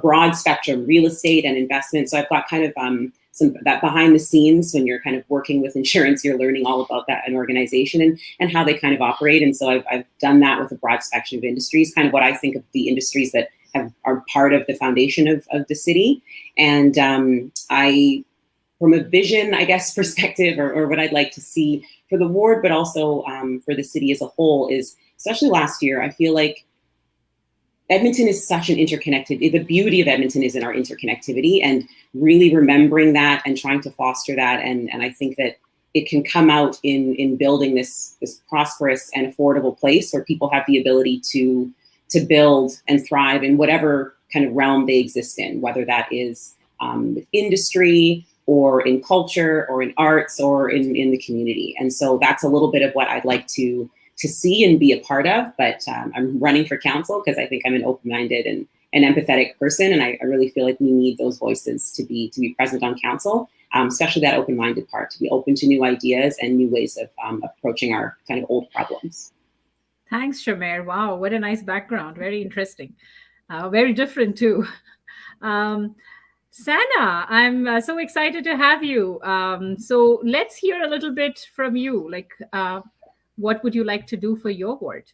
broad spectrum, real estate and investment. So I've got kind of some that behind the scenes when you're kind of working with insurance, you're learning all about that an organization and how they kind of operate. And so I've done that with a broad spectrum of industries, kind of what I think of the industries that are part of the foundation of the city. And from a vision, I guess, perspective, or what I'd like to see for the ward, but also for the city as a whole, is especially last year, I feel like Edmonton is such an interconnected, the beauty of Edmonton is in our interconnectivity, and really remembering that and trying to foster that. And I think that it can come out in building this prosperous and affordable place where people have the ability to build and thrive in whatever kind of realm they exist in, whether that is with industry or in culture or in arts or in the community. And so that's a little bit of what I'd like to see and be a part of. But I'm running for council because I think I'm an open-minded and an empathetic person, and I really feel like we need those voices to be present on council, especially that open-minded part, to be open to new ideas and new ways of approaching our kind of old problems. Thanks, Shamair. Wow, what a nice background. Very interesting. Very different too. Sana, I'm so excited to have you. So let's hear a little bit from you. Like, what would you like to do for your ward?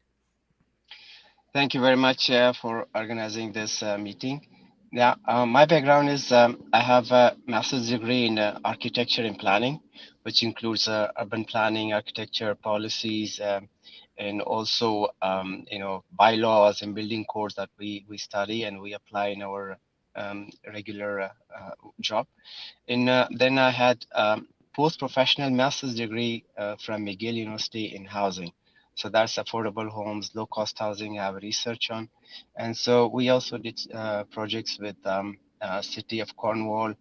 Thank you very much for organizing this meeting. Yeah, my background is I have a master's degree in architecture and planning, which includes urban planning, architecture, policies, and also bylaws and building codes that we study and we apply in our regular job. And then I had post-professional master's degree from McGill University in housing. So that's affordable homes, low-cost housing I have research on. And so we also did projects with City of Cornwall,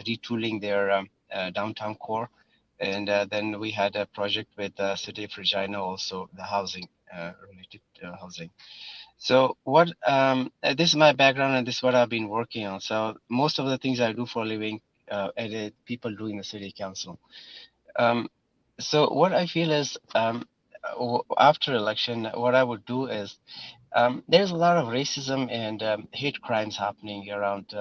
retooling their downtown core. And then we had a project with City of Regina, also the housing, related to housing. So what this is my background and this is what I've been working on. So most of the things I do for a living, people do in the city council. So what I feel is after election, what I would do is there's a lot of racism and hate crimes happening around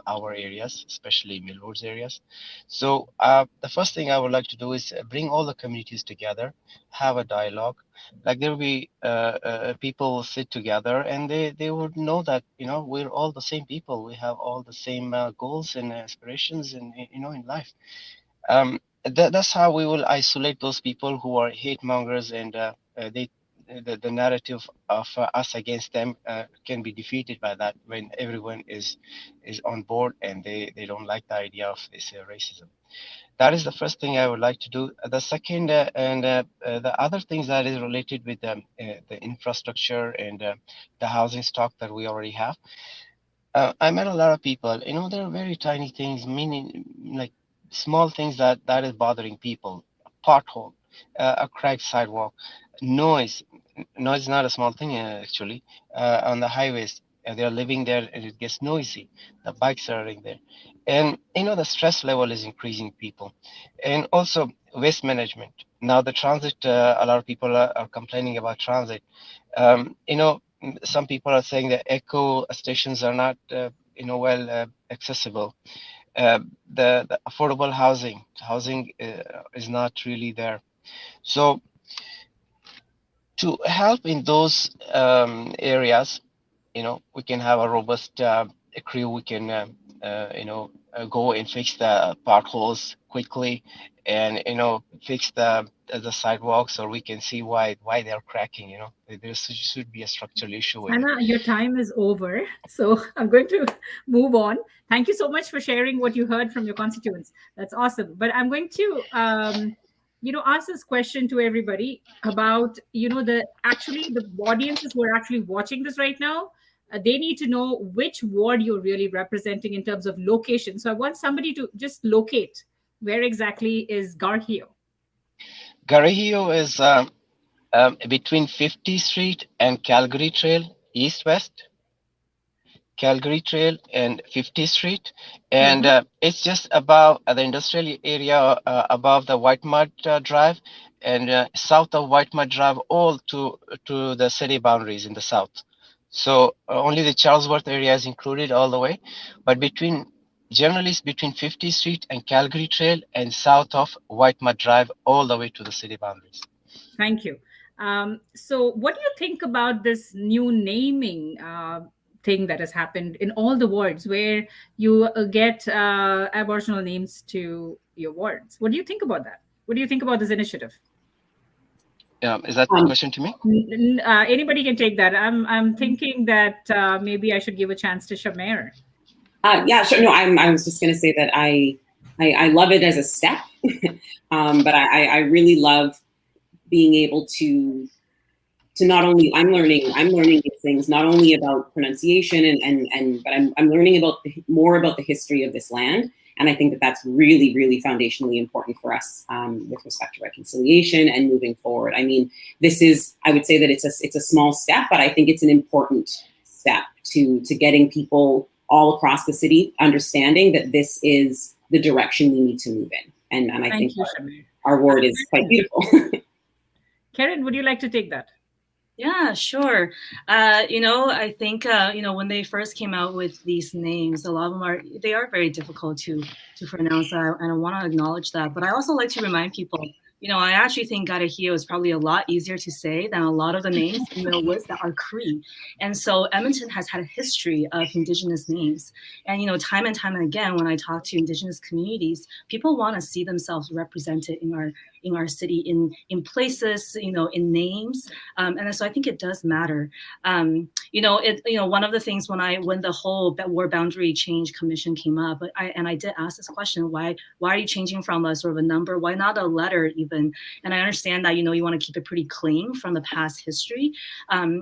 our areas, especially Millward's areas. So the first thing I would like to do is bring all the communities together, have a dialogue. Like there will be people sit together and they would know that, we're all the same people. We have all the same goals and aspirations in life. That's how we will isolate those people who are hate mongers, and the narrative of us against them can be defeated by that when everyone is on board and they don't like the idea of this racism. That is the first thing I would like to do. The second and the other things that is related with the infrastructure and the housing stock that we already have. I met a lot of people. There are very tiny things, meaning like small things that is bothering people. A pothole, a cracked sidewalk, noise. Noise is not a small thing actually. On the highways, they're living there and it gets noisy. The bikes are in there, and the stress level is increasing people, and also waste management. Now the transit, a lot of people are complaining about transit. Some people are saying that eco stations are not well accessible. The affordable housing is not really there. So to help in those areas, we can have a robust crew. We can go and fix the potholes quickly, and fix the sidewalks, or we can see why they're cracking. There should be a structural issue with Anna, your time is over, so I'm going to move on. Thank you so much for sharing what you heard from your constituents. That's awesome. But I'm going to ask this question to everybody about the audiences who are actually watching this right now. They need to know which ward you're really representing in terms of location. So I want somebody to just locate where exactly is Karhiioo. Karhiioo is between 50th Street and Calgary Trail, east-west. Calgary Trail and 50th Street, and it's just above the industrial area, above the White Mud Drive, and south of White Mud Drive, all to the city boundaries in the south. So only the Charlesworth area is included all the way, but generally it's between 50th Street and Calgary Trail and south of White Mud Drive all the way to the city boundaries. Thank you. So, what do you think about this new naming thing that has happened in all the wards where you get Aboriginal names to your wards? What do you think about that? What do you think about this initiative? Is that a question to me? Anybody can take that. I'm thinking that maybe I should give a chance to Shamair. Yeah, sure. No, I was just going to say that I love it as a step, but I really love being able to not only I'm learning these things not only about pronunciation but I'm learning more about the history of this land, and I think that that's really foundationally important for us with respect to reconciliation and moving forward. I mean, I would say that it's a small step, but I think it's an important step to getting people all across the city understanding that this is the direction we need to move in, and I think our ward is quite beautiful. Keren, would you like to take that? Yeah, sure. I think when they first came out with these names, a lot of them are very difficult to pronounce, and I want to acknowledge that. But I also like to remind people, I actually think Karhiioo is probably a lot easier to say than a lot of the names in Millwoods that are Cree. And so Edmonton has had a history of Indigenous names. And, time and time again, when I talk to Indigenous communities, people want to see themselves represented in our city in places, in names. And so I think it does matter. One of the things when the whole War Boundary Change Commission came up, I did ask this question, why are you changing from a sort of a number? Why not a letter even? And I understand that, you want to keep it pretty clean from the past history.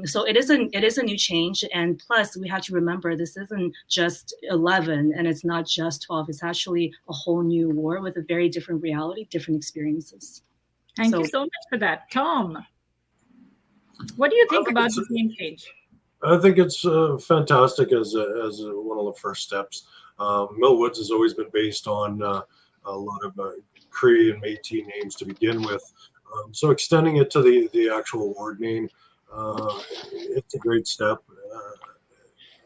So it is a new change. And plus we have to remember this isn't just 11 and it's not just 12. It's actually a whole new war with a very different reality, different experiences. Thank you so much for that. Tom, what do you think about this name change? I think it's fantastic as one of the first steps. Millwoods has always been based on a lot of Cree and Métis names to begin with. So extending it to the actual ward name, it's a great step.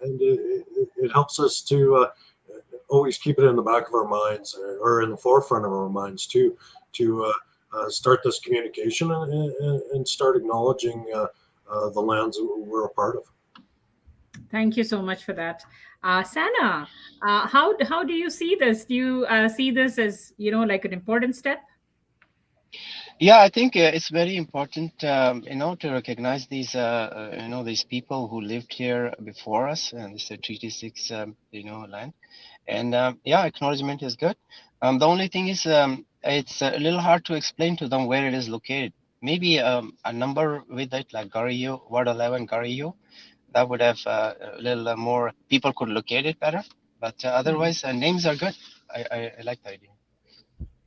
And it helps us to always keep it in the back of our minds, or in the forefront of our minds too, to start this communication and start acknowledging the lands we're a part of. Thank you so much for that. Sana, how do you see this? Do you see this as, like an important step? Yeah, I think it's very important, to recognize these, these people who lived here before us, and it's a Treaty 6, land. And acknowledgement is good. The only thing is, it's a little hard to explain to them where it is located. Maybe a number with it, like Karhiioo, Ward 11, Karhiioo, that would have a little more, people could locate it better. But otherwise, names are good. I like the idea.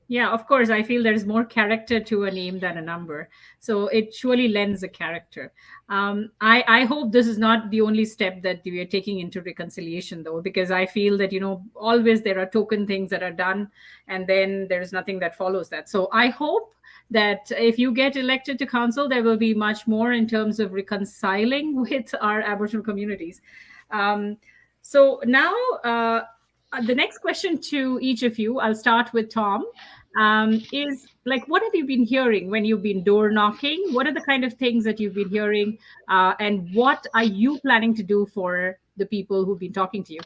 Yeah, of course. I feel there's more character to a name than a number. So it surely lends a character. I hope this is not the only step that we are taking into reconciliation, though, because I feel that, always there are token things that are done and then there's nothing that follows that. So I hope that if you get elected to council, there will be much more in terms of reconciling with our Aboriginal communities. So now the next question to each of you, I'll start with Tom. Is like, what have you been hearing when you've been door knocking? What are the kind of things that you've been hearing? And what are you planning to do for the people who've been talking to you?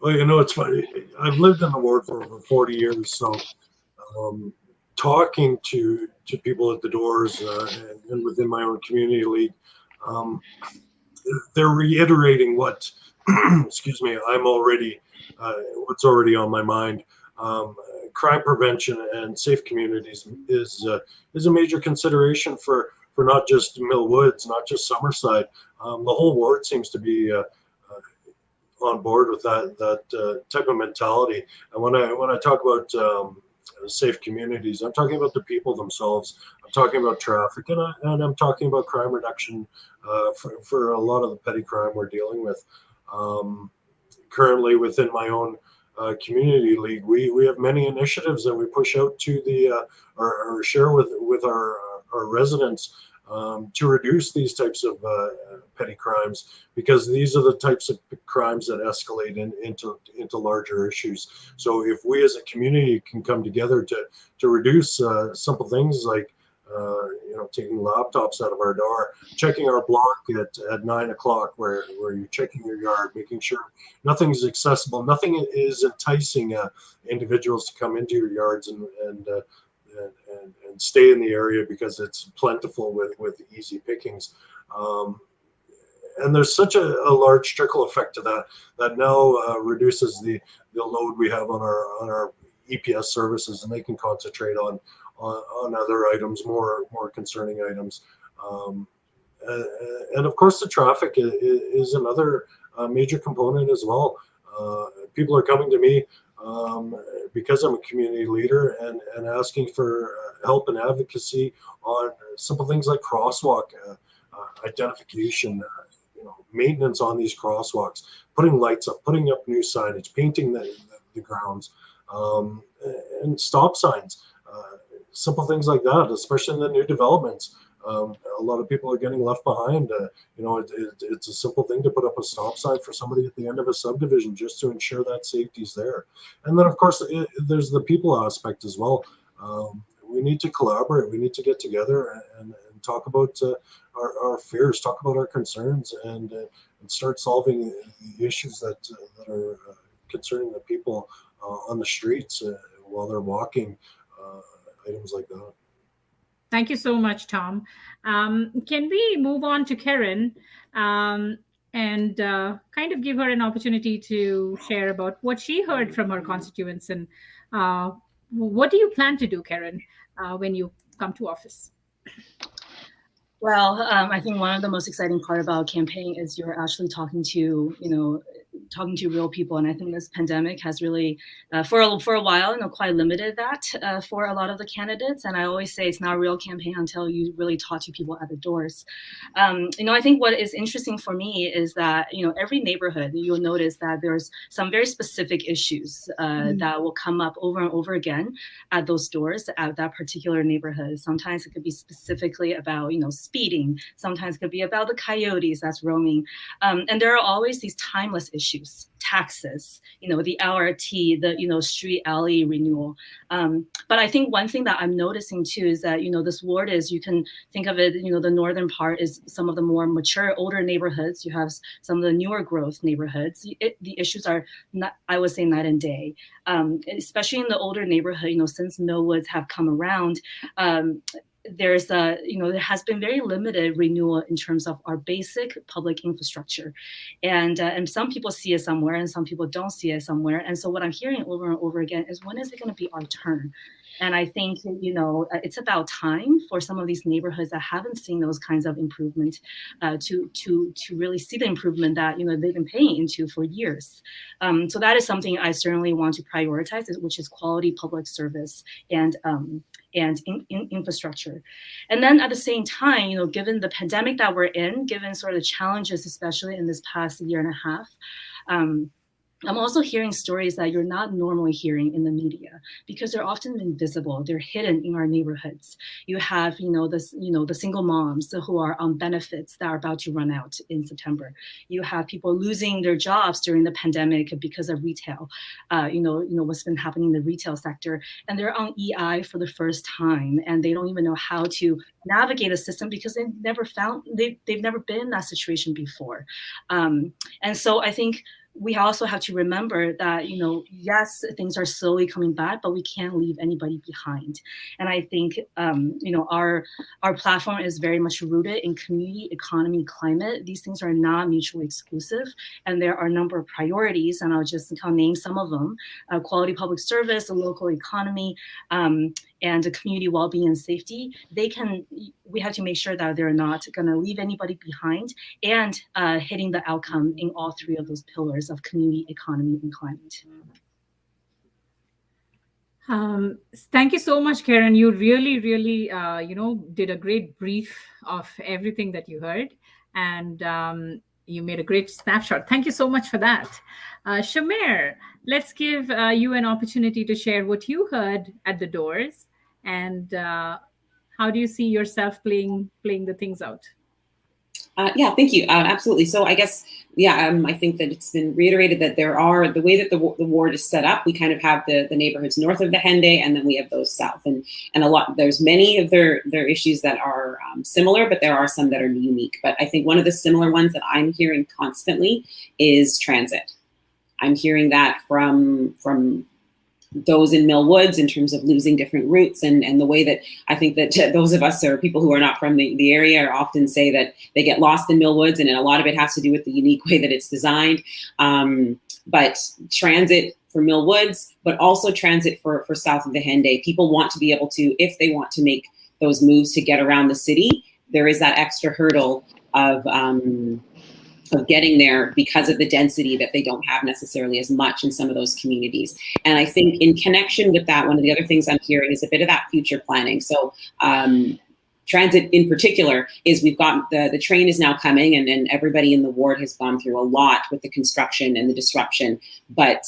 Well, it's funny. I've lived in the ward for over 40 years. So talking to people at the doors and within my own community league, they're reiterating what, excuse me, what's already on my mind. Crime prevention and safe communities is a major consideration for not just Millwoods, not just Summerside. The whole ward seems to be on board with that type of mentality. And when I talk about safe communities, I'm talking about the people themselves. I'm talking about traffic, and I'm talking about crime reduction for a lot of the petty crime we're dealing with. Currently, within my own community league, we have many initiatives that we push out to or share with our residents to reduce these types of petty crimes, because these are the types of crimes that escalate into larger issues. So if we as a community can come together to reduce simple things like taking laptops out of our door, checking our block at 9 o'clock, where you're checking your yard, making sure nothing's accessible, nothing is enticing individuals to come into your yards and stay in the area because it's plentiful with easy pickings. And there's such a large trickle effect to that now reduces the load we have on our EPS services, and they can concentrate on other items, more concerning items. And of course, the traffic is another major component as well. People are coming to me because I'm a community leader and asking for help and advocacy on simple things like crosswalk identification, maintenance on these crosswalks, putting lights up, putting up new signage, painting the grounds, and stop signs. Simple things like that, especially in the new developments. A lot of people are getting left behind. It's a simple thing to put up a stop sign for somebody at the end of a subdivision just to ensure that safety's there. And then, of course, there's the people aspect as well. We need to collaborate. We need to get together and talk about our fears, talk about our concerns, and start solving the issues that are concerning the people on the streets while they're walking, items like that. Thank you so much, Tom. Can we move on to Keren and kind of give her an opportunity to share about what she heard from her constituents, and what do you plan to do, Keren, when you come to office? Well, I think one of the most exciting part about campaigning is you're actually talking to real people. And I think this pandemic has really, for a while, quite limited that for a lot of the candidates. And I always say it's not a real campaign until you really talk to people at the doors. I think what is interesting for me is that, every neighborhood, you'll notice that there's some very specific issues that will come up over and over again at those doors at that particular neighborhood. Sometimes it could be specifically about, speeding. Sometimes it could be about the coyotes that's roaming. And there are always these timeless issues, taxes, the LRT, the, street alley renewal. But I think one thing that I'm noticing too is that, this ward is, you can think of it, the northern part is some of the more mature, older neighborhoods. You have some of the newer growth neighborhoods. The issues are, not, I would say, night and day, especially in the older neighborhood, since Millwoods have come around. There's there has been very limited renewal in terms of our basic public infrastructure, and some people see it somewhere and some people don't see it somewhere. And so what I'm hearing over and over again is, when is it going to be our turn? And I think, it's about time for some of these neighborhoods that haven't seen those kinds of improvement to really see the improvement that, they've been paying into for years. So that is something I certainly want to prioritize, which is quality public service and infrastructure. And then at the same time, given the pandemic that we're in, given sort of the challenges, especially in this past year and a half, I'm also hearing stories that you're not normally hearing in the media because they're often invisible. They're hidden in our neighborhoods. You have, the single moms who are on benefits that are about to run out in September. You have people losing their jobs during the pandemic because of retail. What's been happening in the retail sector, and they're on EI for the first time, and they don't even know how to navigate a system because they've never been in that situation before. And so I think we also have to remember that, yes, things are slowly coming back, but we can't leave anybody behind. And I think, our platform is very much rooted in community, economy, climate. These things are not mutually exclusive. And there are a number of priorities, and I'll just name some of them: quality public service, the local economy, and the community well-being and safety. We have to make sure that they're not going to leave anybody behind, and hitting the outcome in all three of those pillars of community, economy, and climate. Thank you so much, Keren. You really, really, did a great brief of everything that you heard, and you made a great snapshot. Thank you so much for that. Shamair, let's give you an opportunity to share what you heard at the doors, and how do you see yourself playing the things out? Yeah, thank you. Absolutely. So I guess, I think that it's been reiterated that there are, the way that the ward is set up, we kind of have the neighborhoods north of the Henday, and then we have those south. And there's many of their issues that are similar, but there are some that are unique. But I think one of the similar ones that I'm hearing constantly is transit. I'm hearing that from those in Mill Woods in terms of losing different routes, and the way that I think that those of us or people who are not from the area often say that they get lost in Mill Woods, and a lot of it has to do with the unique way that it's designed. But transit for Mill Woods, but also transit for south of the Henday. People want to be able to, if they want to make those moves to get around the city, there is that extra hurdle of getting there because of the density that they don't have necessarily as much in some of those communities. And I think in connection with that, one of the other things I'm hearing is a bit of that future planning. So transit in particular is, we've got the train is now coming, and everybody in the ward has gone through a lot with the construction and the disruption, but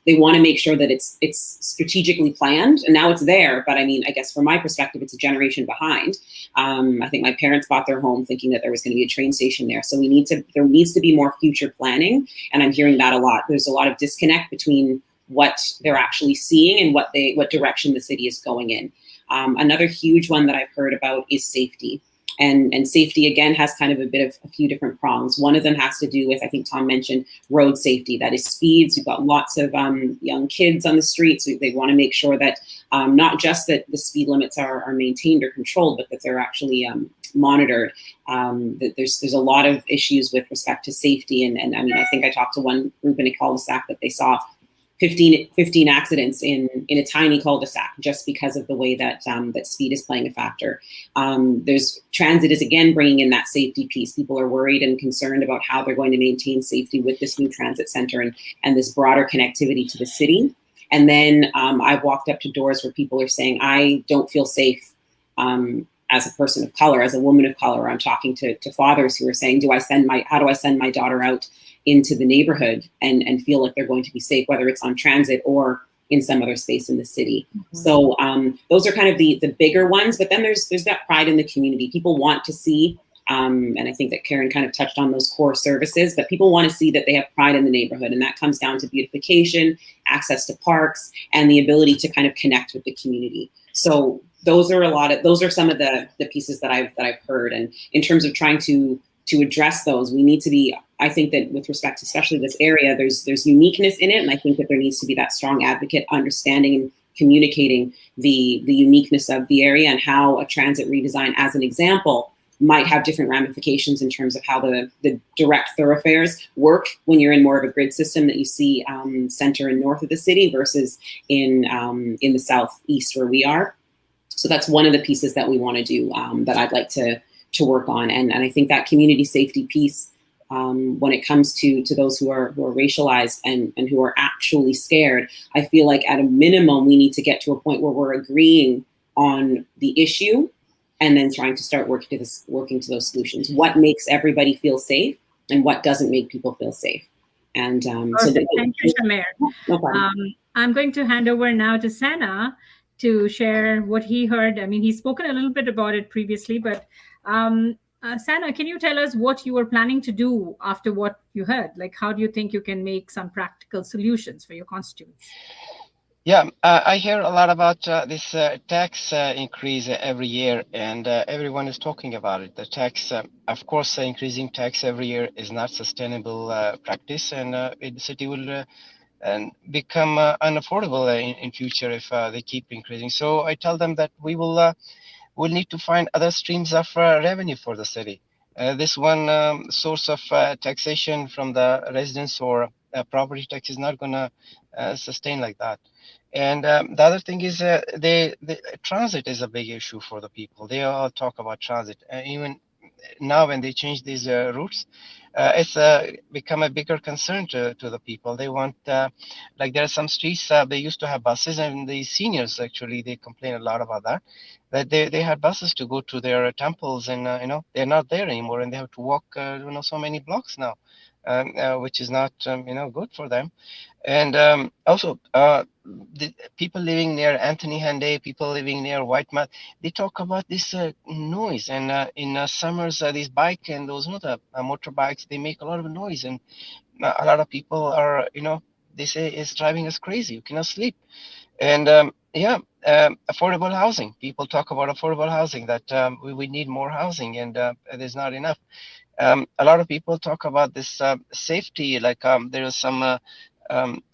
they want to make sure that it's strategically planned, and now it's there. But I mean, I guess from my perspective, it's a generation behind. I think my parents bought their home thinking that there was going to be a train station there. So there needs to be more future planning. And I'm hearing that a lot. There's a lot of disconnect between what they're actually seeing and what direction the city is going in. Another huge one that I've heard about is safety. And safety, again, has kind of a few different prongs. One of them has to do with, I think Tom mentioned, road safety. That is speeds. We've got lots of young kids on the streets. They want to make sure that not just that the speed limits are maintained or controlled, but that they're actually monitored. That there's a lot of issues with respect to safety. And I mean, I think I talked to one group in a cul-de-sac that they saw 15 accidents in a tiny cul-de-sac just because of the way that that speed is playing a factor. There's transit is again bringing in that safety piece. People are worried and concerned about how they're going to maintain safety with this new transit center and this broader connectivity to the city. And then I've walked up to doors where people are saying, I don't feel safe as a person of color, as a woman of color. I'm talking to fathers who are saying, how do I send my daughter out into the neighborhood and feel like they're going to be safe, whether it's on transit or in some other space in the city. Mm-hmm. So those are kind of the bigger ones, but then there's that pride in the community. People want to see, and I think that Keren kind of touched on those core services, but people want to see that they have pride in the neighborhood. And that comes down to beautification, access to parks, and the ability to kind of connect with the community. So those are some of the pieces that I've heard. And in terms of trying to address those, we need to be, I think that with respect to especially this area, there's uniqueness in it. And I think that there needs to be that strong advocate understanding and communicating the uniqueness of the area and how a transit redesign, as an example, might have different ramifications in terms of how the direct thoroughfares work when you're in more of a grid system that you see center and north of the city versus in the southeast where we are. So that's one of the pieces that we want to do that I'd like to work on. And I think that community safety piece, when it comes to those who are racialized and who are actually scared, I feel like at a minimum, we need to get to a point where we're agreeing on the issue and then trying to start working to those solutions. What makes everybody feel safe and what doesn't make people feel safe? And thank you, Shamair. No problem. I'm going to hand over now to Sana to share what he heard. I mean, he's spoken a little bit about it previously, but Sana, can you tell us what you were planning to do after what you heard? Like, how do you think you can make some practical solutions for your constituents? Yeah, I hear a lot about this tax increase every year, and everyone is talking about it. The tax, of course, increasing tax every year is not sustainable practice, and the city will become unaffordable in future if they keep increasing. So I tell them that we'll need to find other streams of revenue for the city. This one source of taxation from the residents or property tax is not going to sustain like that. And the other thing is the transit is a big issue for the people. They all talk about transit. Even now when they change these routes, it's become a bigger concern to the people. They want, like there are some streets, they used to have buses, and the seniors actually, they complain a lot about that they had buses to go to their temples, and they're not there anymore, and they have to walk so many blocks now, which is not good for them. And also the people living near Anthony Hande, people living near Whitemouth, they talk about this noise. And in summers, these bike and those, the motorbikes, they make a lot of noise, and a lot of people are, they say it's driving us crazy. You cannot sleep. And affordable housing. People talk about affordable housing, that we need more housing, and there's not enough. A lot of people talk about this safety. Like there was some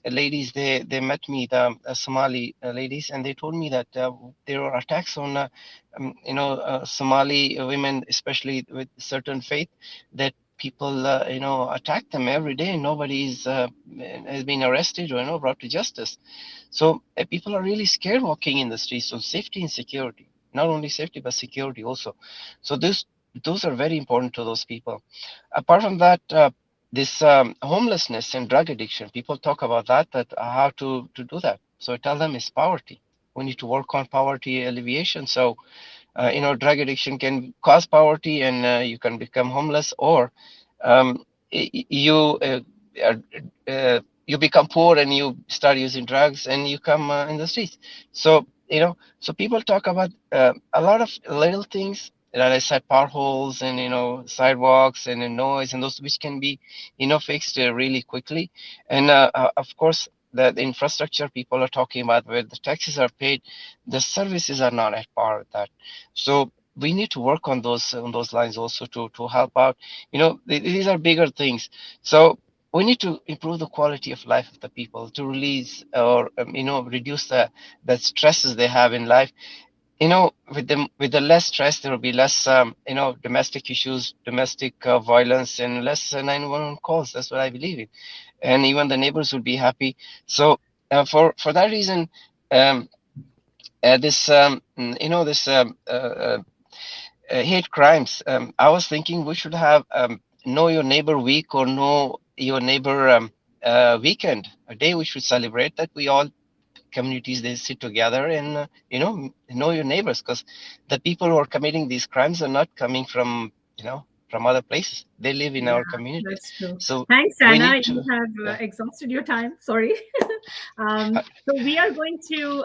ladies, they met me, the Somali ladies, and they told me that there were attacks on Somali women, especially with certain faith, that people attack them every day. Nobody has been arrested or brought to justice. So people are really scared walking in the streets. So safety and security, not only safety but security also. So those are very important to those people. Apart from that, this homelessness and drug addiction, people talk about that how to do that. So I tell them it's poverty. We need to work on poverty alleviation. So drug addiction can cause poverty, and you can become homeless, or um, you you become poor and you start using drugs and you come in the streets. So so people talk about a lot of little things that I said, potholes and sidewalks and the noise and those, which can be fixed really quickly. And of course, the infrastructure people are talking about, where the taxes are paid, the services are not at par with that. So we need to work on those lines also to help out. These are bigger things. So we need to improve the quality of life of the people, to release or reduce the stresses they have in life. With the less stress, there will be less domestic issues, domestic violence, and less 911 calls. That's what I believe in, and even the neighbors will be happy. So for that reason, this hate crimes. I was thinking we should have Know Your Neighbor Week, or Know Your Neighbor Weekend, a day we should celebrate, that we all communities, they sit together and know your neighbors, because the people who are committing these crimes are not coming from from other places. They live in Yeah, our communities. that's true. So Thanks, we Anna. need You to, have yeah. exhausted your time. Sorry. So we are going to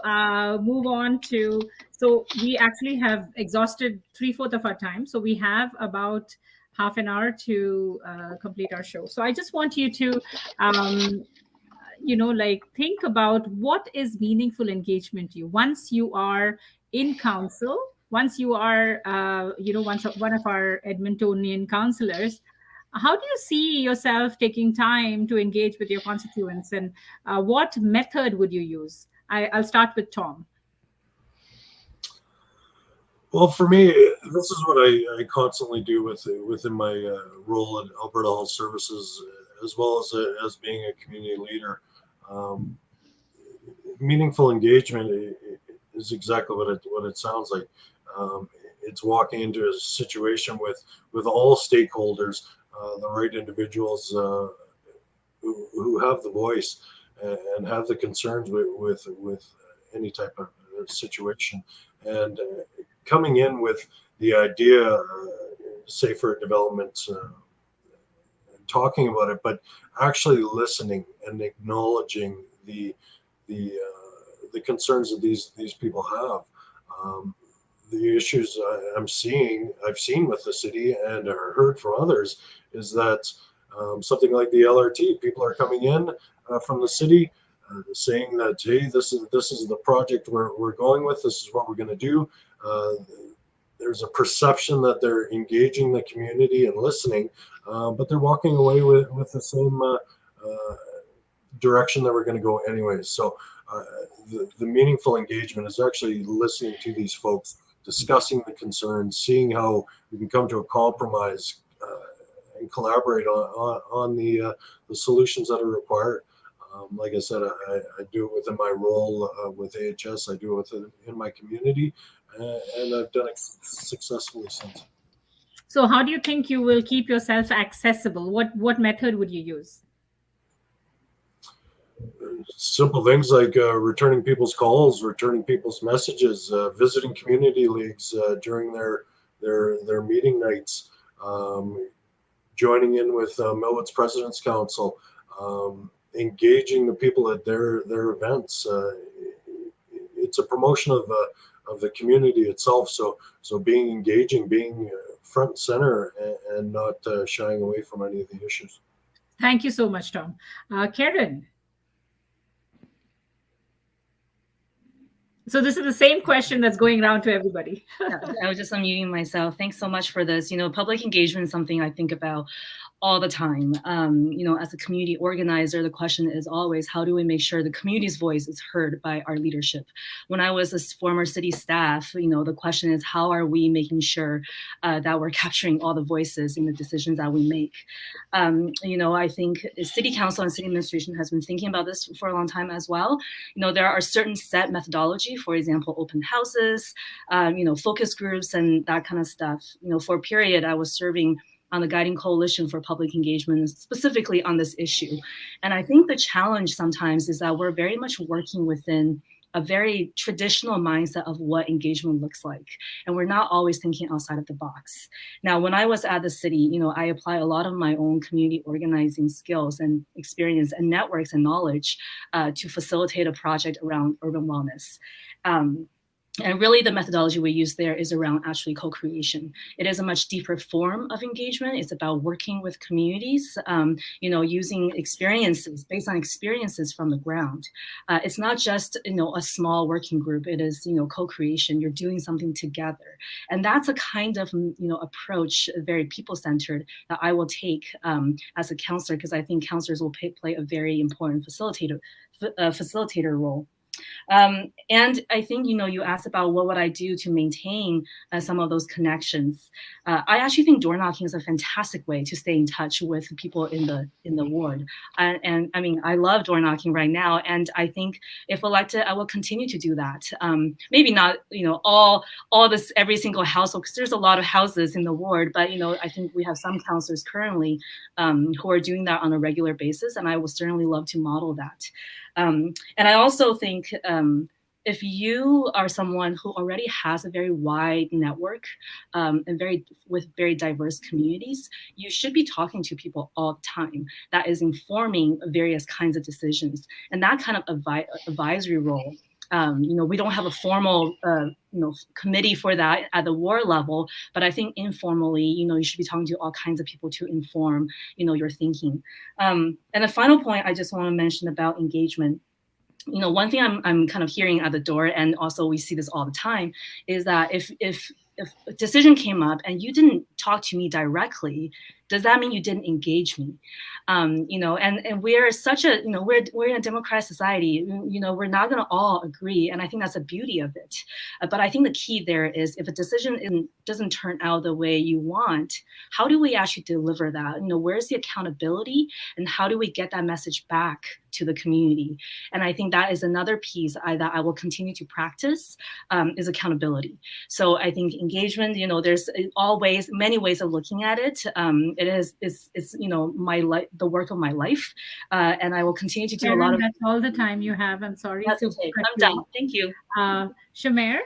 move on to. So we actually have exhausted 3/4 of our time. So we have about half an hour to complete our show. So I just want you to um, like think about what is meaningful engagement to you once you are in council, once you are one of our Edmontonian councillors. How do you see yourself taking time to engage with your constituents, and what method would you use? I'll start with Tom. Well, for me, this is what I constantly do within my role in Alberta Health Services, as well as being a community leader. Um, Meaningful engagement is exactly what it sounds like. It's walking into a situation with all stakeholders, the right individuals who have the voice and have the concerns with any type of situation, and coming in with the idea, safer development, talking about it, but actually listening and acknowledging the concerns that these people have. The issues I've seen with the city and heard from others, is that something like the LRT, people are coming in from the city, saying that, hey, this is the project we're going with. This is what we're going to do. There's a perception that they're engaging the community and listening, but they're walking away with the same direction that we're going to go anyways. So the meaningful engagement is actually listening to these folks, discussing the concerns, seeing how we can come to a compromise and collaborate on the solutions that are required. Like I said, I do it within my role with AHS. I do it in my community, and I've done it successfully since. So how do you think you will keep yourself accessible? What method would you use? Simple things like returning people's calls, returning people's messages, visiting community leagues during their meeting nights, joining in with Millwood's President's Council, engaging the people at their events. It's a promotion of the community itself. So being engaging, being front and center, and not shying away from any of the issues. Thank you so much, Tom. Keren. So this is the same question that's going around to everybody. I was just unmuting myself. Thanks so much for this. Public engagement is something I think about all the time. As a community organizer, the question is always, how do we make sure the community's voice is heard by our leadership? When I was a former city staff, the question is, how are we making sure that we're capturing all the voices in the decisions that we make? I think city council and city administration has been thinking about this for a long time as well. There are certain set methodology, for example, open houses, focus groups, and that kind of stuff. For a period, I was serving on the Guiding Coalition for Public Engagement, specifically on this issue. And I think the challenge sometimes is that we're very much working within a very traditional mindset of what engagement looks like. And we're not always thinking outside of the box. Now, when I was at the city, I apply a lot of my own community organizing skills and experience and networks and knowledge to facilitate a project around urban wellness. And really the methodology we use there is around actually co-creation. It is a much deeper form of engagement. It's about working with communities, using experiences, based on experiences from the ground. It's not just, a small working group. It is, co-creation. You're doing something together. And that's a kind of, approach, very people-centered, that I will take as a counselor, because I think counselors will play a very important facilitator role. And I think, you asked about what would I do to maintain some of those connections. I actually think door knocking is a fantastic way to stay in touch with people in the ward. And I mean, I love door knocking right now. And I think if elected, I will continue to do that. Maybe not, all this, every single household, because there's a lot of houses in the ward, but, I think we have some counselors currently who are doing that on a regular basis. And I would certainly love to model that. And I also think if you are someone who already has a very wide network and with very diverse communities, you should be talking to people all the time. That is informing various kinds of decisions. And that kind of advisory role, we don't have a formal committee for that at the ward level, but I think informally, you should be talking to all kinds of people to inform, your thinking. And a final point I just want to mention about engagement. One thing I'm kind of hearing at the door, and also we see this all the time, is that if a decision came up and you didn't talk to me directly, does that mean you didn't engage me? And we're such a, we're in a democratic society, we're not going to all agree. And I think that's the beauty of it. But I think the key there is if a decision doesn't turn out the way you want, how do we actually deliver that? Where's the accountability, and how do we get that message back to the community? And I think that is another piece that I will continue to practice is accountability. So I think engagement, there's many ways of looking at it. It's my life, the work of my life, and I will continue to do Keren, a lot of. That's all the time you have. I'm sorry. That's okay. I'm done. Thank you. Shamair,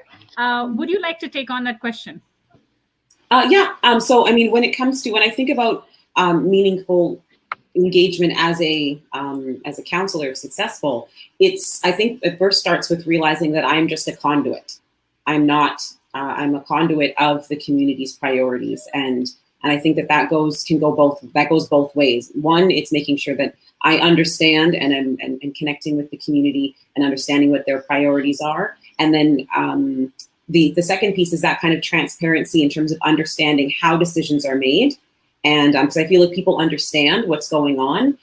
would you like to take on that question? Yeah. So I mean, when I think about meaningful engagement as a counselor, successful, I think it first starts with realizing that I'm just a conduit. I'm a conduit of the community's priorities, and I think that goes both ways. One, it's making sure that I understand and connecting with the community and understanding what their priorities are, and then the second piece is that kind of transparency in terms of understanding how decisions are made. And because I feel like people understand what's going on,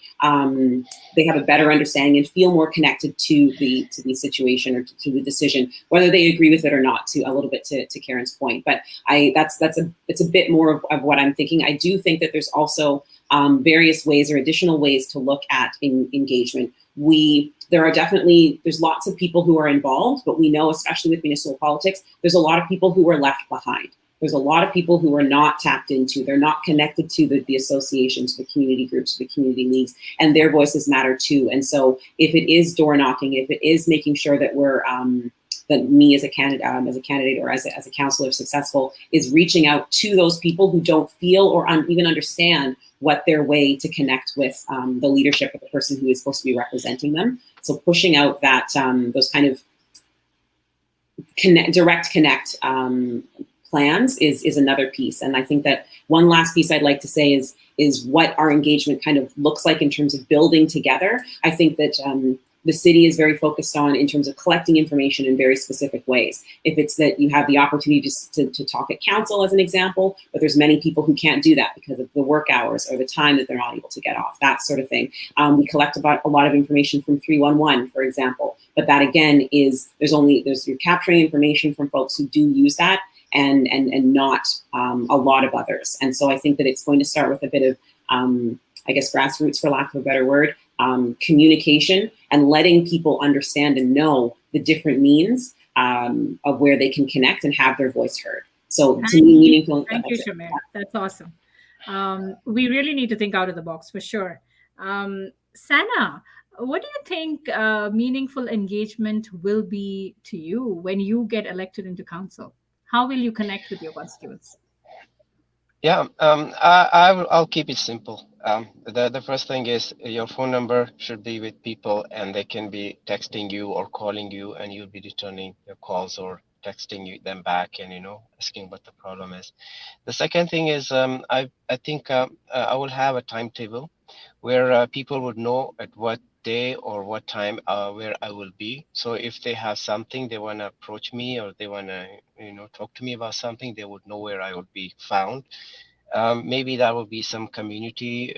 they have a better understanding and feel more connected to the situation or to the decision, whether they agree with it or not. To a little bit to Keren's point, but it's a bit more of what I'm thinking. I do think that there's also various ways or additional ways to look at engagement. There's lots of people who are involved, but we know, especially with municipal politics, there's a lot of people who are left behind. There's a lot of people who are not tapped into, they're not connected to the associations, the community groups, the community leagues, and their voices matter too. And so if it is door knocking, if it is making sure that we're that me as a candidate or as a councillor successful is reaching out to those people who don't feel or even understand what their way to connect with the leadership of the person who is supposed to be representing them. So pushing out that those kind of direct connect plans is another piece. And I think that one last piece I'd like to say is what our engagement kind of looks like in terms of building together. I think that the city is very focused on in terms of collecting information in very specific ways. If it's that you have the opportunity to talk at council as an example, but there's many people who can't do that because of the work hours or the time that they're not able to get off, that sort of thing. We collect about a lot of information from 311, for example, but that again is, you're capturing information from folks who do use that and not a lot of others. And so I think that it's going to start with a bit of, I guess, grassroots, for lack of a better word, communication and letting people understand and know the different means of where they can connect and have their voice heard. So to me, meaningful. Thank you, Shamair. That's awesome. We really need to think out of the box for sure. Sana, what do you think meaningful engagement will be to you when you get elected into council? How will you connect with your constituents? Yeah, I'll keep it simple. The first thing is your phone number should be with people, and they can be texting you or calling you, and you'll be returning your calls or texting them back, and asking what the problem is. The second thing is I think I will have a timetable where people would know at what day or what time where I will be. So if they have something they want to approach me, or they want to talk to me about something, they would know where I would be found. Maybe that will be some community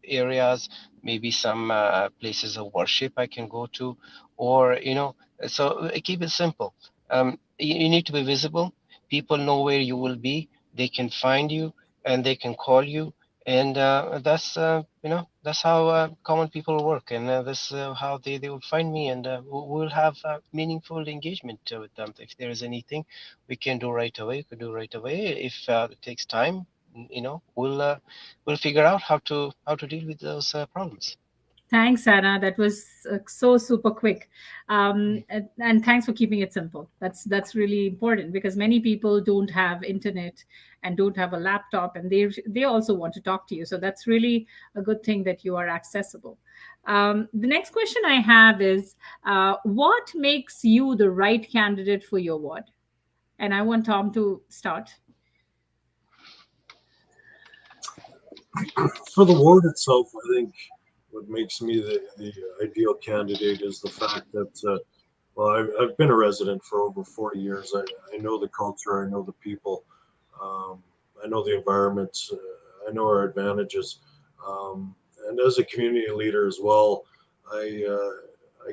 areas, maybe some places of worship I can go to, or so keep it simple. You need to be visible. People know where you will be. They can find you and they can call you, and that's how common people work, and that's how they will find me, and we'll have meaningful engagement with them. If there is anything we can do right away, we can do right away. If it takes time, we'll figure out how to deal with those problems. Thanks, Anna. That was so super quick, and thanks for keeping it simple. That's really important, because many people don't have internet and don't have a laptop, and they also want to talk to you. So that's really a good thing that you are accessible. The next question I have is, what makes you the right candidate for your ward? And I want Tom to start. For the ward itself, I think what makes me the ideal candidate is the fact that, well, I've been a resident for over 40 years. I know the culture, I know the people, I know the environment, I know our advantages. And as a community leader as well, I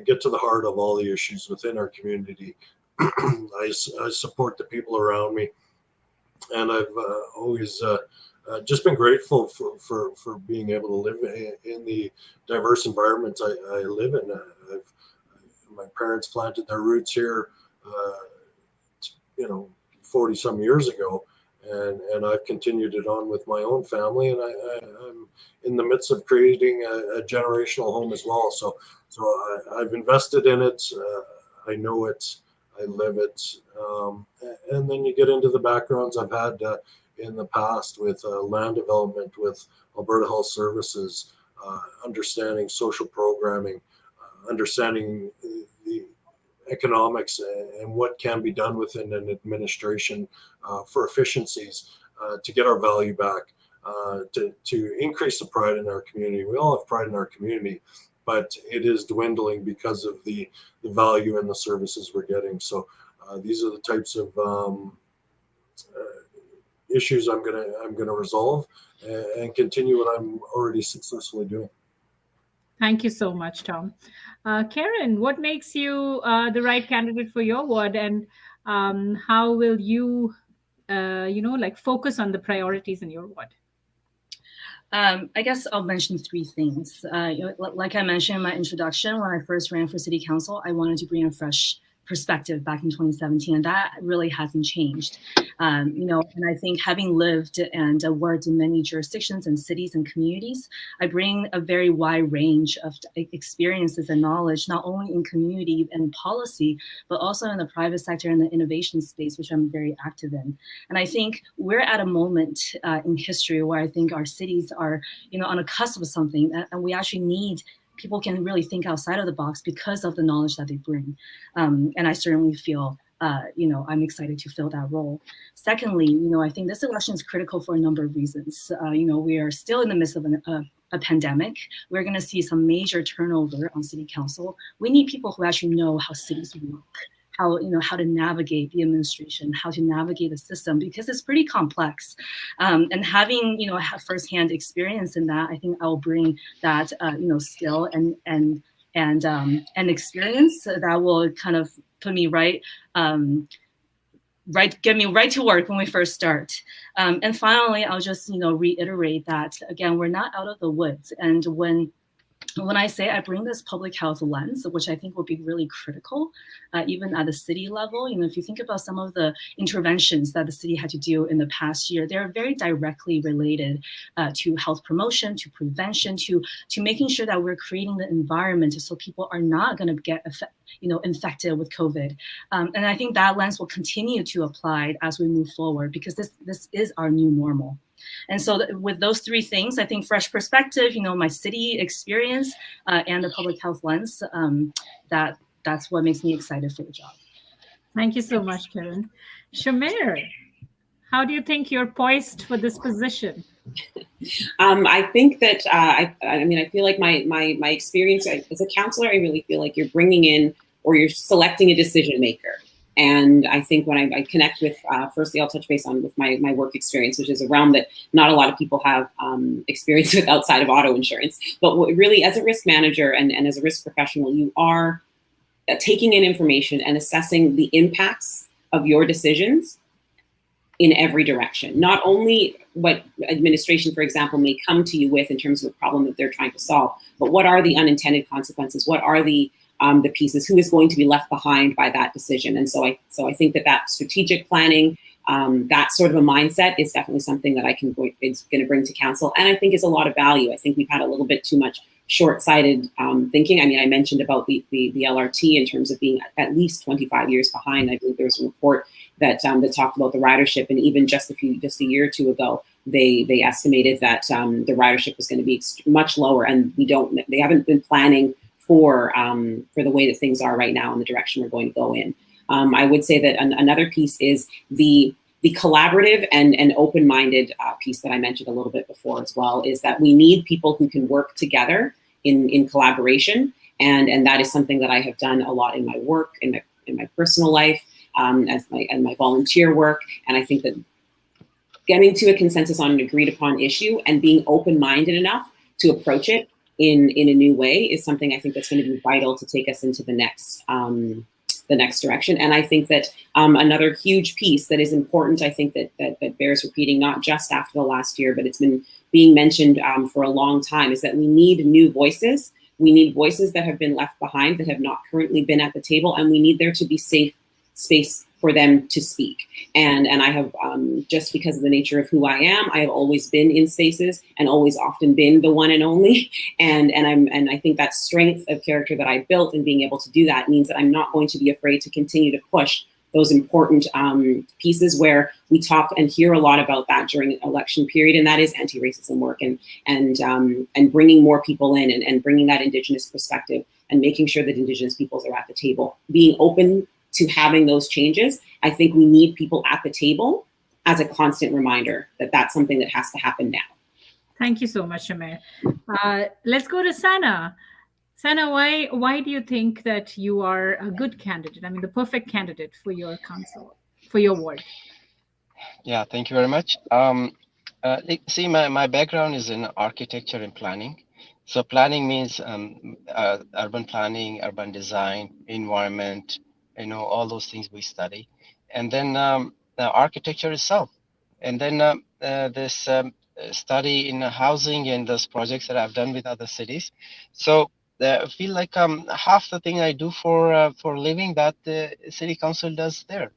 get to the heart of all the issues within our community. I support the people around me, and I've always just been grateful for being able to live in the diverse environment I live in. My parents planted their roots here, 40 some years ago, and I've continued it on with my own family, and I'm in the midst of creating a generational home as well. So I've invested in it. I know it. I live it. And then you get into the backgrounds I've had in the past with land development, with Alberta Health Services, understanding social programming, understanding the economics and what can be done within an administration for efficiencies to get our value back, to increase the pride in our community. We all have pride in our community, but it is dwindling because of the value and the services we're getting. So these are the types of issues I'm gonna resolve and continue what I'm already successfully doing. Thank you so much, Tom. Keren, what makes you the right candidate for your ward, and how will you, focus on the priorities in your ward? I guess I'll mention three things. Like I mentioned in my introduction, when I first ran for city council, I wanted to bring a fresh perspective back in 2017, and that really hasn't changed. And I think having lived and worked in many jurisdictions and cities and communities, I bring a very wide range of experiences and knowledge, not only in community and policy, but also in the private sector and the innovation space, which I'm very active in. And I think we're at a moment in history where I think our cities are, on the cusp of something, and we actually need people can really think outside of the box because of the knowledge that they bring. And I certainly feel, I'm excited to fill that role. Secondly, I think this election is critical for a number of reasons. We are still in the midst of a pandemic. We're going to see some major turnover on city council. We need people who actually know how cities work, how to navigate the administration, how to navigate the system, because it's pretty complex. And having, firsthand experience in that, I think I will bring that, skill and experience that will kind of put me get me right to work when we first start. And finally, I'll just, reiterate that, again, we're not out of the woods. And when I say I bring this public health lens, which I think will be really critical, even at the city level, if you think about some of the interventions that the city had to do in the past year, they're very directly related to health promotion, to prevention, to making sure that we're creating the environment so people are not going to get infected with COVID. And I think that lens will continue to apply as we move forward, because this is our new normal. And so with those three things, I think fresh perspective, my city experience and the public health lens, that's what makes me excited for the job. Thank you so much, Keren. Shamair, how do you think you're poised for this position? I think that, I feel like my experience as a counselor, I really feel like you're bringing in or you're selecting a decision maker. And I think when I connect with, firstly, I'll touch base on with my work experience, which is a realm that not a lot of people have experience with outside of auto insurance. But really, as a risk manager and as a risk professional, you are taking in information and assessing the impacts of your decisions in every direction. Not only what administration, for example, may come to you with in terms of a problem that they're trying to solve, but what are the unintended consequences? What are the pieces? Who is going to be left behind by that decision? And so I think that strategic planning, that sort of a mindset is definitely something that is going to bring to council, and I think is a lot of value. I think we've had a little bit too much short-sighted thinking. I mentioned about the LRT in terms of being at least 25 years behind. I believe there was a report that talked about the ridership, and even just a year or two ago, they estimated that the ridership was going to be much lower, and they haven't been planning for the way that things are right now and the direction we're going to go in. I would say that another piece is the collaborative and open-minded piece that I mentioned a little bit before as well, is that we need people who can work together in collaboration. And that is something that I have done a lot in my work, in my personal life, and my volunteer work. And I think that getting to a consensus on an agreed upon issue and being open-minded enough to approach it in a new way is something I think that's going to be vital to take us into the next direction. And I think that another huge piece that is important, I think that bears repeating, not just after the last year, but it's been being mentioned for a long time, is that we need new voices. We need voices that have been left behind, that have not currently been at the table, and we need there to be safe space for them to speak. And I have, just because of the nature of who I am, I have always been in spaces and always often been the one and only. And I think that strength of character that I built in being able to do that means that I'm not going to be afraid to continue to push those important pieces where we talk and hear a lot about that during an election period, and that is anti-racism work and bringing more people in and bringing that Indigenous perspective and making sure that Indigenous peoples are at the table, being open to having those changes. I think we need people at the table as a constant reminder that that's something that has to happen now. Thank you so much, Shamair. Let's go to Sana. Sana, why do you think that you are a good candidate? I mean, the perfect candidate for your council, for your ward? Yeah, thank you very much. See, my background is in architecture and planning. So planning means urban planning, urban design, environment, all those things we study. And then the architecture itself. And then this study in housing and those projects that I've done with other cities. So feel like half the thing I do for a living that the city council does there.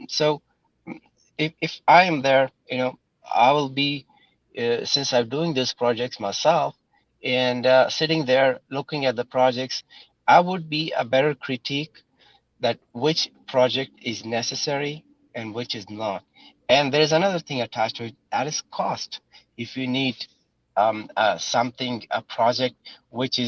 So if I am there, I will be, since I'm doing these projects myself and sitting there looking at the projects, I would be a better critique that which project is necessary and which is not. And there's another thing attached to it, that is cost. If you need something, a project which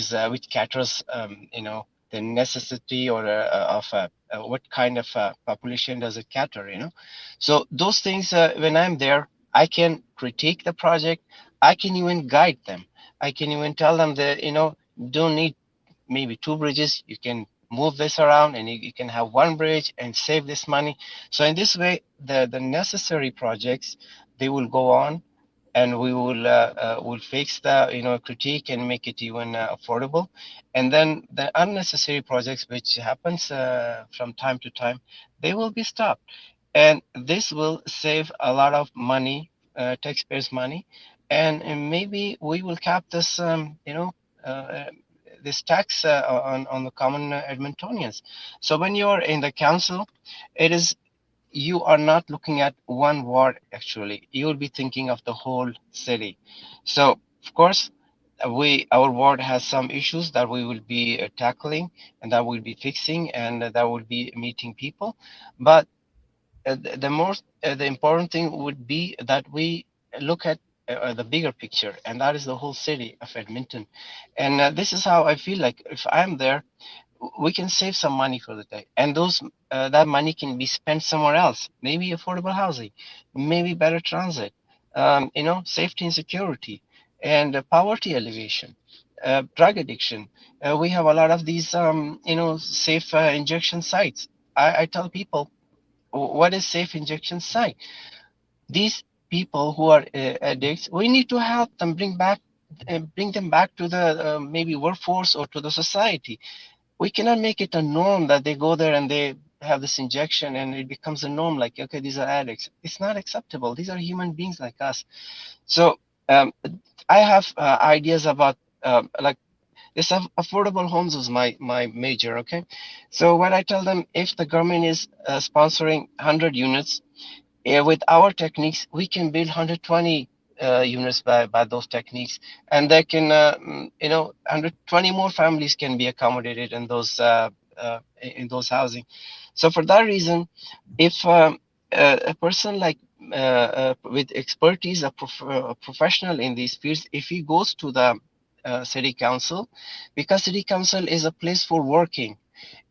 caters, the necessity or of what kind of population does it cater, So those things, when I'm there, I can critique the project. I can even guide them. I can even tell them that, don't need maybe two bridges. You can move this around and you can have one bridge and save this money. So in this way, the necessary projects, they will go on, and we will fix the critique and make it even affordable. And then the unnecessary projects which happens from time to time, they will be stopped, and this will save a lot of money, taxpayers money. And maybe we will cap this uh, this tax on the common Edmontonians. So when you're in the council, it is, you are not looking at one ward. Actually, you will be thinking of the whole city. So of course, our ward has some issues that we will be tackling and that we'll be fixing, and that will be meeting people. But the important thing would be that we look at the bigger picture, and that is the whole city of Edmonton. And this is how I feel like if I'm there, we can save some money for the day, and those that money can be spent somewhere else. Maybe affordable housing, maybe better transit, safety and security, and poverty alleviation, drug addiction. We have a lot of these, safe injection sites. I tell people, what is safe injection site? These people who are addicts, we need to help them bring them back to the maybe workforce or to the society. We cannot make it a norm that they go there and they have this injection and it becomes a norm, like, okay, these are addicts. It's not acceptable. These are human beings like us. So I have ideas about like this. Affordable homes is my major. Okay, so what I tell them, if the government is sponsoring 100 units, with our techniques, we can build 120 units by those techniques, and they can, 120 more families can be accommodated in those housing. So for that reason, if a person like with expertise, a professional in these fields, if he goes to the city council, because city council is a place for working,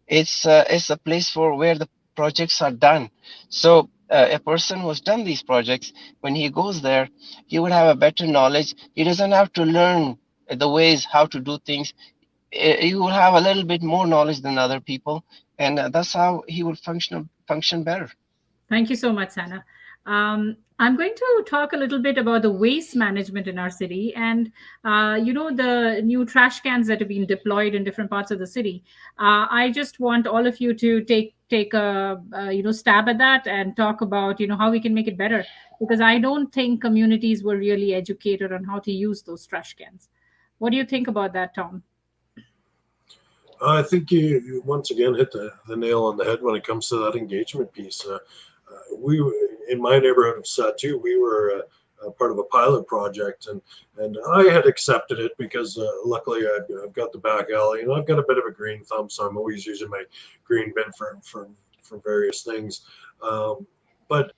it's a place for where the projects are done. So a person who's done these projects, when he goes there, he would have a better knowledge. He doesn't have to learn the ways how to do things. He will have a little bit more knowledge than other people, and that's how he will function better. Thank you so much, Sana. I'm going to talk a little bit about the waste management in our city, and the new trash cans that have been deployed in different parts of the city. I just want all of you to take a stab at that and talk about how we can make it better, because I don't think communities were really educated on how to use those trash cans. What do you think about that, Tom? I think you once again hit the nail on the head when it comes to that engagement piece. We, in my neighborhood of Satu, we were part of a pilot project, and I had accepted it because luckily I've got the back alley and I've got a bit of a green thumb, so I'm always using my green bin for various things. But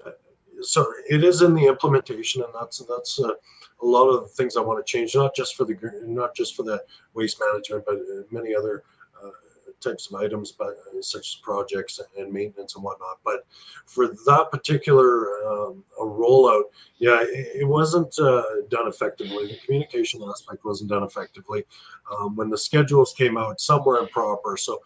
so it is in the implementation, and that's a lot of the things I want to change, not just for the waste management, but many other types of items, but such as projects and maintenance and whatnot. But for that particular rollout, yeah, it wasn't done effectively. The communication aspect wasn't done effectively. When the schedules came out, some were improper. So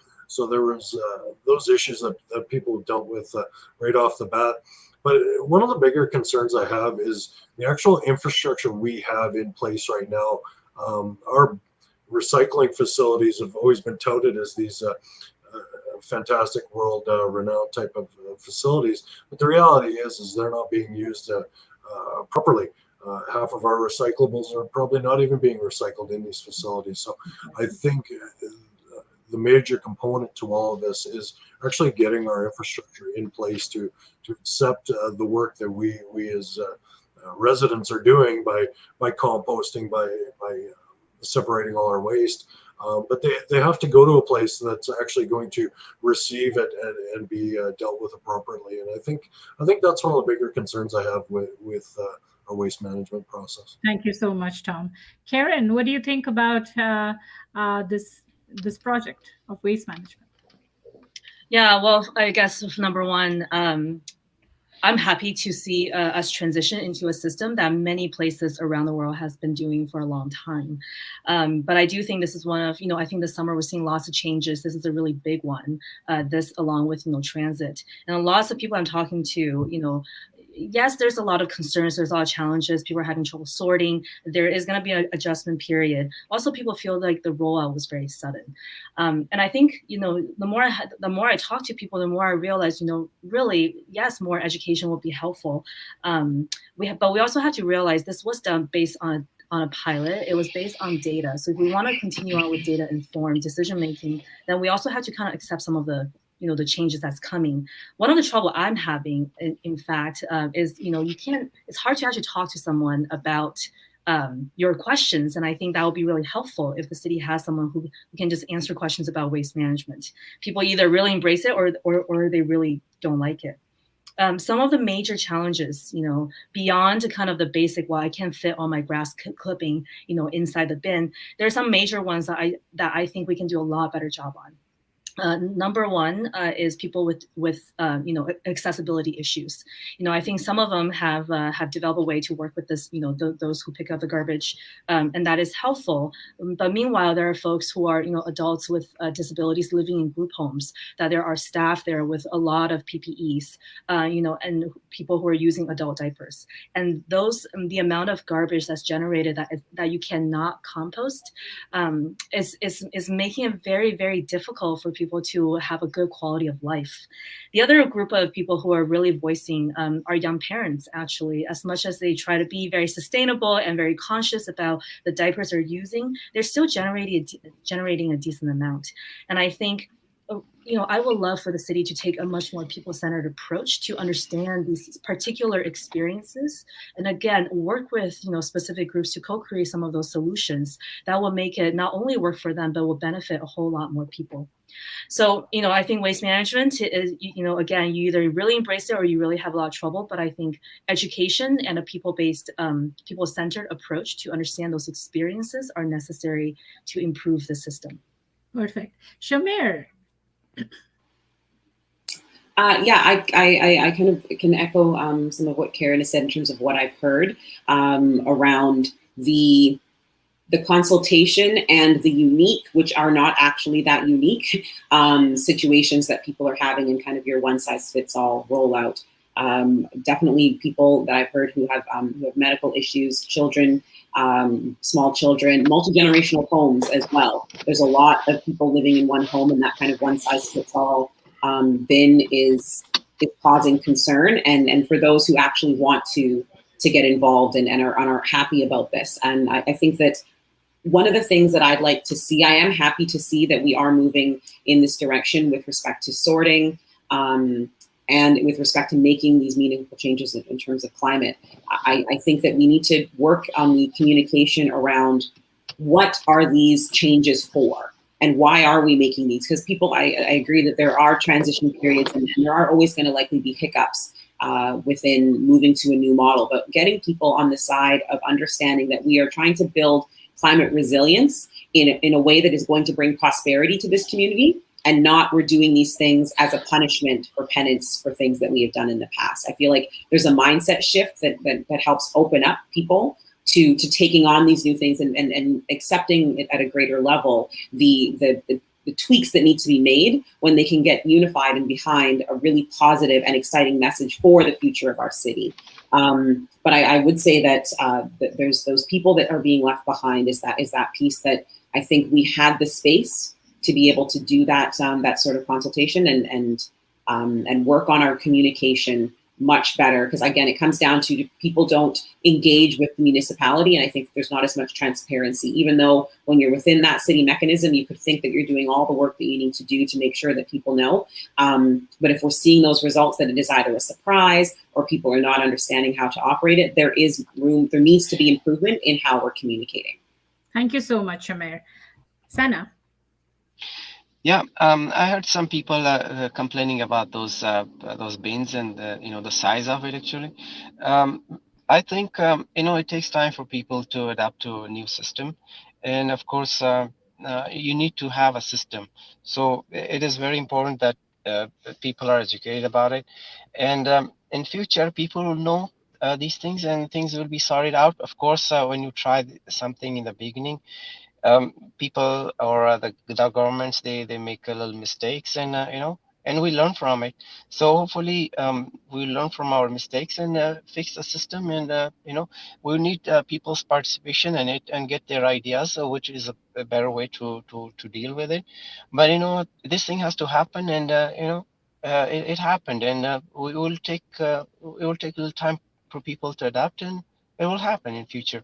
there was those issues that people dealt with right off the bat. But one of the bigger concerns I have is the actual infrastructure we have in place right now. Our recycling facilities have always been touted as these fantastic world renowned type of facilities, but the reality is they're not being used properly. Half of our recyclables are probably not even being recycled in these facilities. So I think the major component to all of this is actually getting our infrastructure in place to accept the work that we as residents are doing by composting, by separating all our waste. But they have to go to a place that's actually going to receive it and be dealt with appropriately. And I think that's one of the bigger concerns I have with our waste management process. Thank you so much, Tom. Keren, what do you think about this project of waste management? Yeah, well, I guess number one, I'm happy to see us transition into a system that many places around the world has been doing for a long time. But I do think this is one of, I think this summer we're seeing lots of changes. This is a really big one, this along with, transit. And lots of people I'm talking to, yes, there's a lot of concerns. There's a lot of challenges. People are having trouble sorting. There is going to be an adjustment period. Also, people feel like the rollout was very sudden. And I think, the more I talk to people, the more I realize, really, yes, more education will be helpful. But we also have to realize this was done based on a pilot. It was based on data. So if we want to continue on with data-informed decision-making, then we also have to kind of accept some of the the changes that's coming. One of the trouble I'm having, in fact, is, it's hard to actually talk to someone about your questions. And I think that would be really helpful if the city has someone who can just answer questions about waste management. People either really embrace it or they really don't like it. Some of the major challenges, beyond kind of the basic, well, I can't fit all my grass clipping, inside the bin, there are some major ones that I think we can do a lot better job on. Number one is people with accessibility issues. I think some of them have developed a way to work with this, those who pick up the garbage, and that is helpful. But meanwhile, there are folks who are, adults with disabilities living in group homes, that there are staff there with a lot of PPEs, and people who are using adult diapers. And the amount of garbage that's generated that you cannot compost is making it very, very difficult for people to have a good quality of life. The other group of people who are really voicing are young parents, actually. As much as they try to be very sustainable and very conscious about the diapers they're using, they're still generating a decent amount. And I think I would love for the city to take a much more people-centered approach to understand these particular experiences, and again, work with specific groups to co-create some of those solutions that will make it not only work for them, but will benefit a whole lot more people. So, I think waste management is, again, you either really embrace it or you really have a lot of trouble. But I think education and a people-based, people-centered approach to understand those experiences are necessary to improve the system. Perfect. Shamair. I kind of can echo some of what Keren has said in terms of what I've heard around the consultation and the unique, which are not actually that unique, situations that people are having in kind of your one-size-fits-all rollout. Definitely people that I've heard who have medical issues, children, small children, multi-generational homes as well. There's a lot of people living in one home, and that kind of one-size-fits-all bin is causing concern. And for those who actually want to get involved and are happy about this. And I think that one of the things that I'd like to see, I am happy to see that we are moving in this direction with respect to sorting, and with respect to making these meaningful changes in terms of climate. I think that we need to work on the communication around what are these changes for and why are we making these? Because people, I agree that there are transition periods and there are always going to likely be hiccups within moving to a new model, but getting people on the side of understanding that we are trying to build climate resilience in a way that is going to bring prosperity to this community, and not we're doing these things as a punishment or penance for things that we have done in the past. I feel like there's a mindset shift that helps open up people to taking on these new things and accepting it at a greater level, the tweaks that need to be made when they can get unified and behind a really positive and exciting message for the future of our city. But I would say that there's those people that are being left behind is that piece that I think we had the space to be able to do that sort of consultation and work on our communication much better, because again, it comes down to people don't engage with the municipality, and I think there's not as much transparency, even though when you're within that city mechanism, you could think that you're doing all the work that you need to do to make sure that people know. But if we're seeing those results that it is either a surprise or people are not understanding how to operate it, there needs to be improvement in how we're communicating. Thank you so much, Shamair. Sana. Yeah, I heard some people complaining about those bins and the size of it actually. I think it takes time for people to adapt to a new system, and of course you need to have a system. So it is very important that people are educated about it, and in future people will know these things and things will be sorted out. Of course, when you try something in the beginning, people or the governments they make a little mistakes, and and we learn from it. So hopefully we learn from our mistakes and fix the system, and we need people's participation in it and get their ideas, which is a better way to deal with it. But this thing has to happen, and it happened, and it will take a little time for people to adapt, and it will happen in future.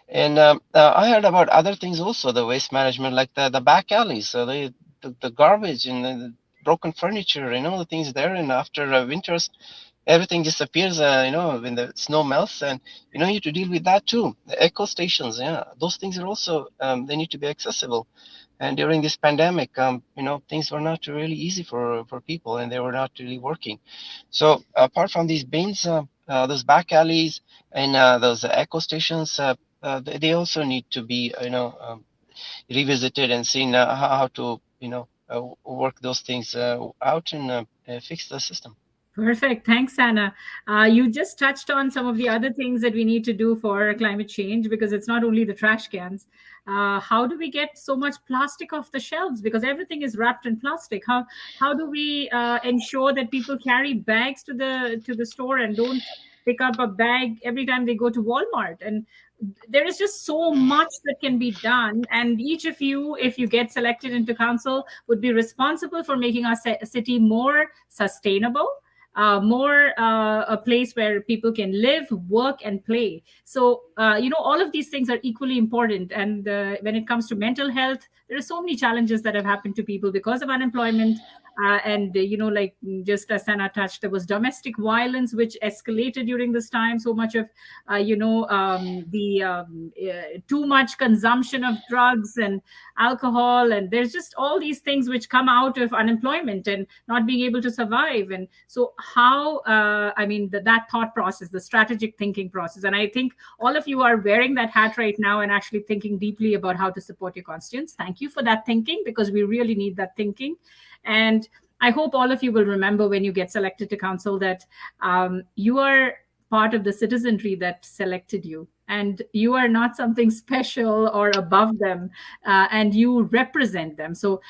And I heard about other things also, the waste management, like the back alleys, so the garbage and the broken furniture, the things there. And after winters, everything disappears, when the snow melts, and you need to deal with that too. The eco stations, yeah, those things are also they need to be accessible. And during this pandemic, things were not really easy for people, and they were not really working. So apart from these bins, those back alleys and those eco stations, they also need to be, revisited and seen how to, work those things out and fix the system. Perfect. Thanks, Anna. You just touched on some of the other things that we need to do for climate change, because it's not only the trash cans. How do we get so much plastic off the shelves? Because everything is wrapped in plastic. How do we ensure that people carry bags to the store and don't pick up a bag every time they go to Walmart? And there is just so much that can be done, and each of you, if you get selected into council, would be responsible for making our city more sustainable, more a place where people can live, work, and play. So, all of these things are equally important. And when it comes to mental health, there are so many challenges that have happened to people because of unemployment. And, like just as Sana touched, there was domestic violence, which escalated during this time. So much of, too much consumption of drugs and alcohol. And there's just all these things which come out of unemployment and not being able to survive. And so how, that thought process, the strategic thinking process. And I think all of you are wearing that hat right now and actually thinking deeply about how to support your constituents. Thank you for that thinking, because we really need that thinking. And I hope all of you will remember when you get selected to council that you are part of the citizenry that selected you, and you are not something special or above them, and you represent them. So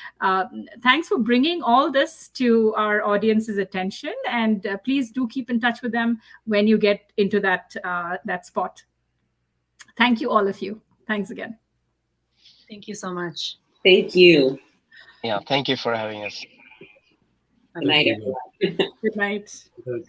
thanks for bringing all this to our audience's attention, and please do keep in touch with them when you get into that spot. Thank you, all of you. Thanks again. Thank you so much. Thank you. Yeah, thank you for having us. Good night, everyone. Good night. Good.